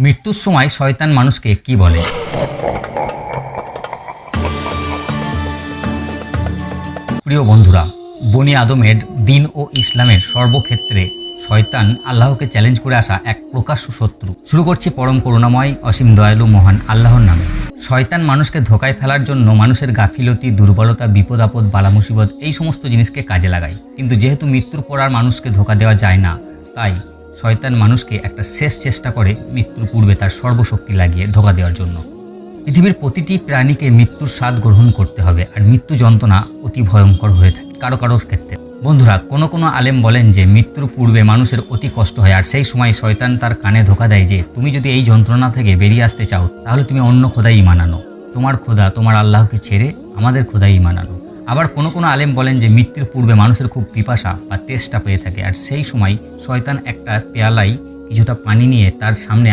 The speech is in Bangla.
মৃত্যুর সময় শয়তান মানুষকে কি বলে? প্রিয় বন্ধুরা, বনি আদমের দিন ও ইসলামের সর্বক্ষেত্রে শয়তান আল্লাহকে চ্যালেঞ্জ করে আসা এক প্রকাশ্য শত্রু। শুরু করছি পরম করুণাময় অসীম দয়ালু মহান আল্লাহর নামে। শয়তান মানুষকে ধোকায় ফেলার জন্য মানুষের গাফিলতি, দুর্বলতা, বিপদ আপদ, বালা মুসিবত এই সমস্ত জিনিসকে কাজে লাগায়। কিন্তু যেহেতু মৃত্যুর পর আর মানুষকে ধোকা দেওয়া যায় না, তাই শয়তান মানুষকে একটা শেষ চেষ্টা করে মৃত্যুর পূর্বে তার সর্বশক্তি লাগিয়ে ধোকা দেওয়ার জন্য। পৃথিবীর প্রতিটি প্রাণীকে মৃত্যুর স্বাদ গ্রহণ করতে হবে, আর মৃত্যু যন্ত্রণা অতি ভয়ঙ্কর হয়ে থাকে কারোর ক্ষেত্রে। বন্ধুরা, কোনো আলেম বলেন যে মৃত্যুর পূর্বে মানুষের অতি কষ্ট হয়, আর সেই সময় শয়তান তার কানে ধোকা দেয় যে তুমি যদি এই যন্ত্রণা থেকে বেরিয়ে আসতে চাও তাহলে তুমি অন্য খোদাই ঈমান আনো। তোমার খোদা, তোমার আল্লাহকে ছেড়ে আমাদের খোদাই ঈমান আনো। আবার কোনো আলেম বলেন যে মৃত্যুর পূর্বে মানুষের খুব পিপাসা বা তেষ্টা পেয়ে থাকে, আর সেই সময় শয়তান একটা পেয়ালায় কিছুটা পানি নিয়ে তার সামনে